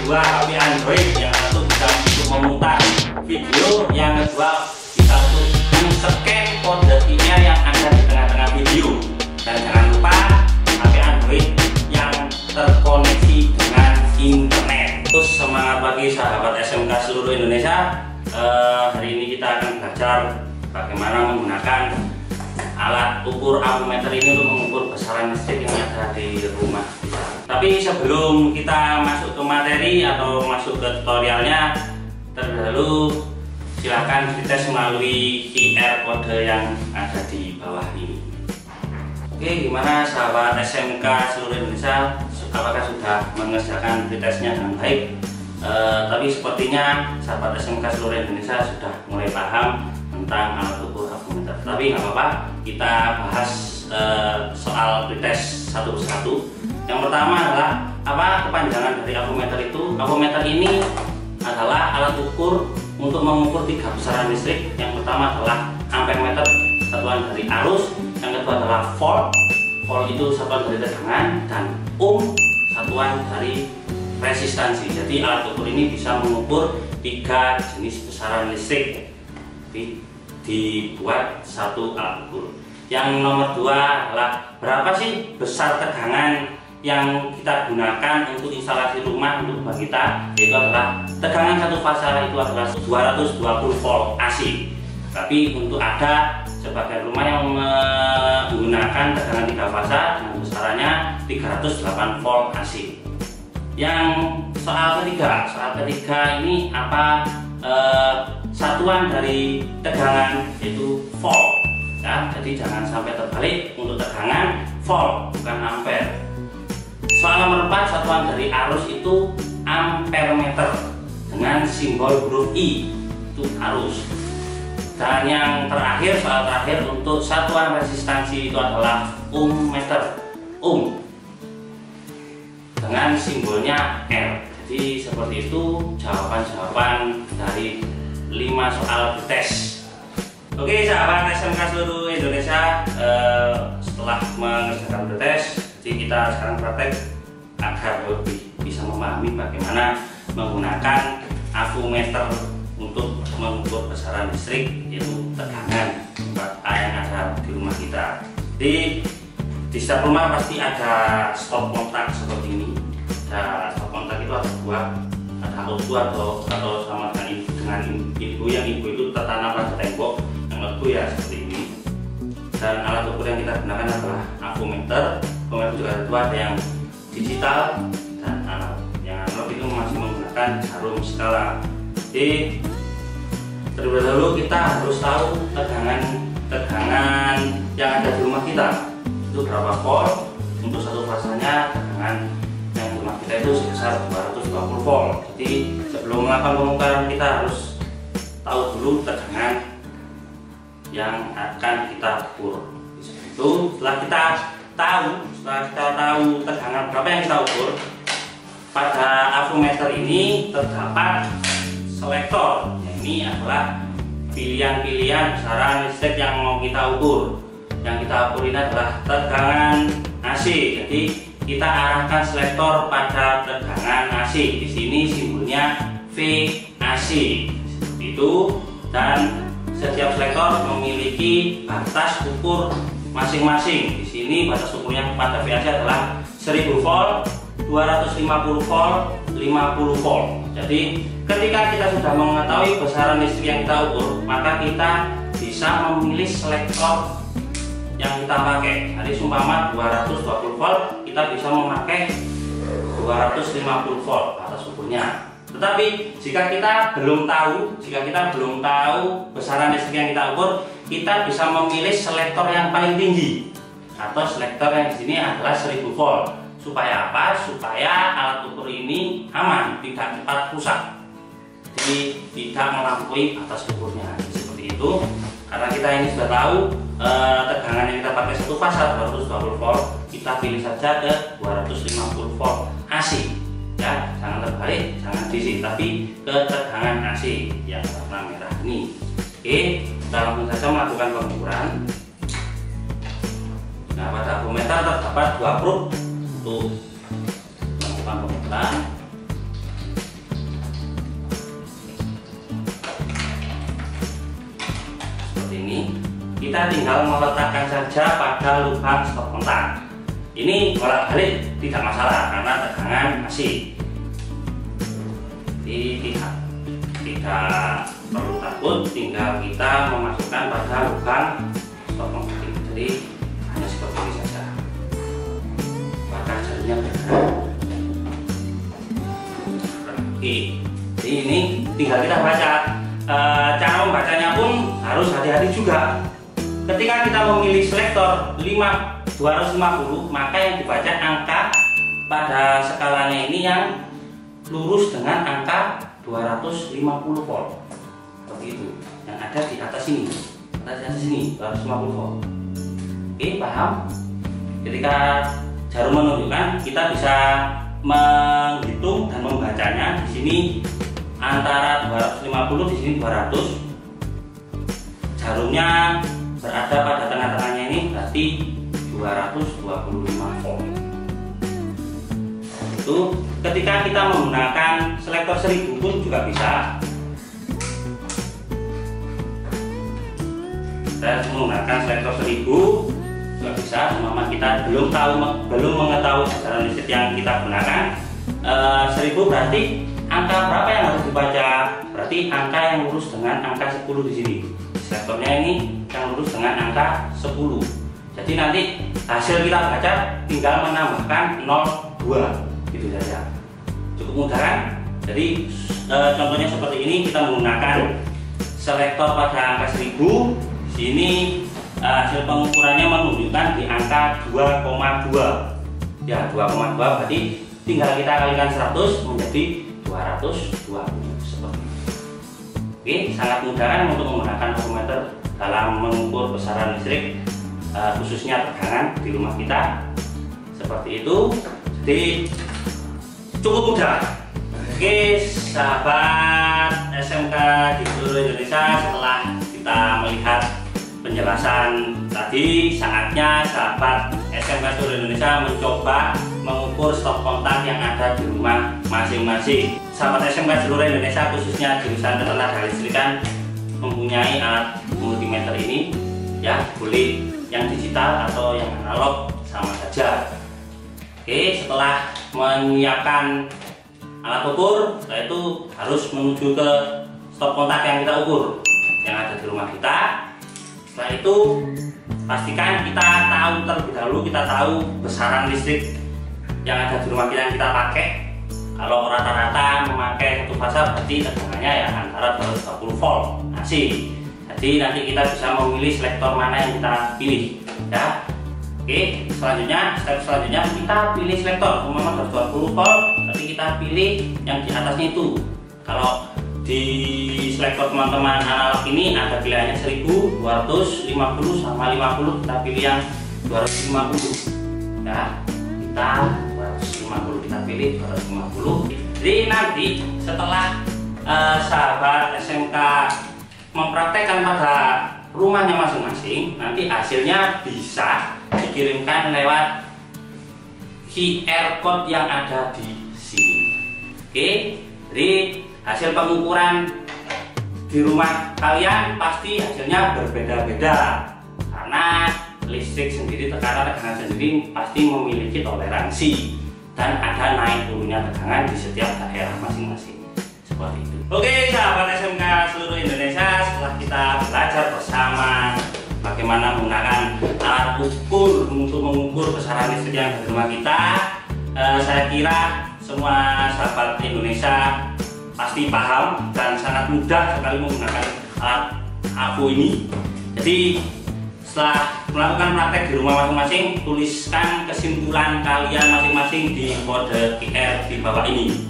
kedua HP Android, yang satu bisa untuk memutar video, yang kedua bisa untuk men-scan kode email yang ada di tengah-tengah video. Dan jangan lupa HP Android yang terkoneksi dengan internet. Terus semangat pagi sahabat SMK seluruh Indonesia. Hari ini kita akan belajar bagaimana menggunakan alat ukur avometer ini untuk mengukur besaran listrik yang ada di rumah kita. Tapi sebelum kita masuk ke materi atau masuk ke tutorialnya, terlebih dahulu silakan dites melalui QR kode yang ada di bawah ini. Oke, gimana sahabat SMK seluruh Indonesia? Apakah sudah mengerjakan pretestnya dengan baik? Tapi sepertinya sahabat SMK seluruh Indonesia sudah mulai paham tentang alat ukur avometer. Tapi nggak apa-apa, kita bahas soal pretest satu persatu. Yang pertama adalah apa kepanjangan dari avometer itu? Avometer ini adalah alat ukur untuk mengukur 3 besaran listrik. Yang pertama adalah ampere meter, satuan dari arus. Yang kedua adalah volt, volt itu satuan dari tegangan, dan ohm, satuan dari resistansi. Jadi alat ukur ini bisa mengukur 3 jenis besaran listrik. Dibuat satu alat ukur. Yang nomor 2 adalah berapa sih besar tegangan yang kita gunakan untuk instalasi rumah untuk rumah kita, yaitu adalah tegangan satu fasa itu adalah 220 volt AC. Tapi untuk ada sebagian rumah yang menggunakan tegangan 3 fasa dengan besarannya 308 volt AC. Yang soal ketiga ini apa satuan dari tegangan, yaitu volt ya. Jadi jangan sampai terbalik, untuk tegangan volt bukan ampere. Soal nomor 4, satuan dari arus itu ampere meter dengan simbol huruf I, itu arus. Dan yang terakhir, soal terakhir untuk satuan resistansi itu adalah ohm meter, ohm dengan simbolnya R. Jadi seperti itu jawaban-jawaban dari 5 soal tes. Oke sahabat SMK seluruh Indonesia, setelah mengerjakan tes, jadi kita sekarang praktek agar lebih bisa memahami bagaimana menggunakan avometer untuk mengukur besaran listrik, yaitu tegangan yang ada di rumah kita. Di setiap rumah pasti ada stop kontak seperti ini. Nah, stop kontak itu ada 2, ada auto atau sama dengan ibu, yang ibu itu tertanam pada tembok, yang auto ya seperti ini. Dan alat ukur yang kita gunakan adalah avometer. Avometer juga ada 2, ada yang digital dan analog. Yang analog itu masih menggunakan jarum skala. Jadi terlebih dahulu kita harus tahu tegangan yang ada di rumah kita itu berapa volt. Untuk satu fasanya tegangan yang di rumah kita itu sebesar 220 volt. Jadi sebelum melakukan pengukuran kita harus tahu dulu tegangan yang akan kita ukur. Itu setelah kita tahu tegangan berapa yang kita ukur, pada avometer ini terdapat selektor. Ini adalah pilihan-pilihan besaran listrik yang mau kita ukur. Yang kita ukur ini adalah tegangan AC. Jadi kita arahkan selektor pada tegangan AC. Di sini simbolnya VAC seperti itu. Dan setiap selektor memiliki batas ukur masing-masing. Di sini batas ukurnya pada VAC adalah 1000 volt, 250 volt, 50 volt. Jadi ketika kita sudah mengetahui besaran listrik yang kita ukur, maka kita bisa memilih selektor yang kita pakai. Jadi seumpama 220 volt, kita bisa memakai 250 volt batas ukurnya. Tetapi jika kita belum tahu besaran listrik yang kita ukur, kita bisa memilih selektor yang paling tinggi, atau selektor yang di sini adalah 1000 volt. Supaya apa? Supaya alat ukur ini aman, tidak cepat rusak. Jadi tidak melampaui batas ukurnya. Seperti itu. Karena kita ini sudah tahu tegangan yang kita pakai satu fasa 220 volt, kita pilih saja ke 250 volt AC. Ya, jangan terbalik, jangan DC, tapi ke tegangan AC yang warna merah ini. Oke, kita langsung saja melakukan pengukuran. Nah, pada avometer terdapat 2 probe untuk melakukan pengukuran. kita tinggal meletakkan saja pada lubang stop kontak. Ini bolak-balik tidak masalah karena tegangan masih. Jadi tidak perlu takut, tinggal kita memasukkan pada lubang stop kontak. Jadi hanya seperti ini saja. Maka jalannya bergerak. Oke, jadi ini tinggal kita baca. Cara membacanya pun harus hati-hati juga. Ketika kita memilih selektor 250, maka yang dibaca angka pada skalanya ini yang lurus dengan angka 250 volt. Seperti itu. Yang ada di atas ini. Atas sini 250 volt. Oke, paham? Ketika jarum menunjukkan, kita bisa menghitung dan membacanya. Di sini antara 250, di sini 200. Jarumnya berada pada tengah-tengahnya ini berarti 225 volt. Itu ketika kita menggunakan selektor 1000 pun juga bisa. Kita menggunakan selektor 1000 juga bisa, selama kita belum mengetahui sasaran listrik yang kita gunakan. 1000 berarti angka berapa yang harus dibaca? Berarti angka yang lurus dengan angka 10 di sini. Selektornya ini yang lurus dengan angka 10. Jadi nanti hasil kita baca tinggal menambahkan 02, gitu saja. Cukup mudah kan? Jadi contohnya seperti ini, kita menggunakan selektor pada angka 10. Di sini hasil pengukurannya menunjukkan di angka 2,2. Ya, 2,2 berarti tinggal kita kalikan 100 menjadi 220 seperti ini. Oke, sangat mudah kan untuk menggunakan voltmeter dalam mengukur besaran listrik, khususnya tegangan di rumah kita. Seperti itu. Jadi cukup mudah. Oke, sahabat SMK di seluruh Indonesia, setelah kita melihat penjelasan tadi, saatnya sahabat SMK seluruh Indonesia mencoba mengukur stop kontak yang ada di rumah masing-masing. Sahabat SMK seluruh Indonesia, khususnya jurusan ketenaga listrikan, mempunyai alat multimeter ini, ya, boleh yang digital atau yang analog sama saja. Oke, setelah menyiapkan alat ukur, setelah itu harus menuju ke stop kontak yang kita ukur, yang ada di rumah kita. Setelah itu pastikan kita tahu terlebih dahulu, kita tahu besaran listrik yang ada di rumah kita yang kita pakai. Kalau rata-rata memakai satu fasa berarti tegangannya ya antara 220 volt AC. Jadi nanti kita bisa memilih selektor mana yang kita pilih, ya. Oke, step selanjutnya kita pilih selektor umpama 220 volt, tapi kita pilih yang di atasnya itu. Kalau di selektor teman-teman analog ini ada pilihannya 1000, 250 sama 50, kita pilih yang 250. Ya, kita 250, kita pilih 250. Jadi nanti setelah sahabat SMK mempraktekkan pada rumahnya masing-masing, nanti hasilnya bisa dikirimkan lewat QR code yang ada di sini. Oke, jadi hasil pengukuran di rumah kalian pasti hasilnya berbeda-beda karena listrik sendiri, tegangan sendiri pasti memiliki toleransi dan ada naik turunnya tegangan di setiap daerah masing-masing. Seperti itu. Oke, sahabat SMK seluruh Indonesia, setelah kita belajar bersama bagaimana menggunakan alat ukur untuk mengukur besaran listrik yang ada di rumah kita, saya kira semua sahabat Indonesia pasti paham dan sangat mudah sekali menggunakan alat AVO ini. Jadi setelah melakukan praktek di rumah masing-masing, tuliskan kesimpulan kalian masing-masing di kode QR di bawah ini.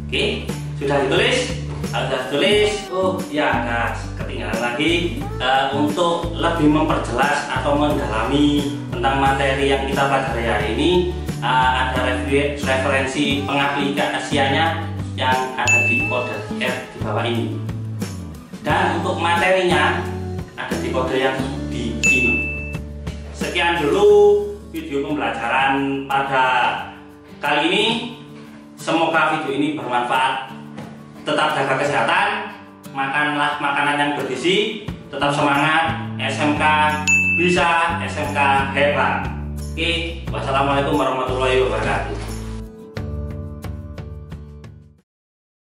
Oke, sudah ditulis? Kalau sudah ditulis, oh ya, ada ketinggalan lagi. Untuk lebih memperjelas atau mendalami tentang materi yang kita pelajari hari ini, ada referensi pengaplikasiannya yang ada di kode QR di bawah ini. Dan untuk materinya ada di kode yang di sini. Sekian dulu video pembelajaran pada kali ini. Semoga video ini bermanfaat. Tetap jaga kesehatan, makanlah makanan yang bergizi, tetap semangat, SMK bisa, SMK hebat. Oke, wassalamualaikum warahmatullahi wabarakatuh.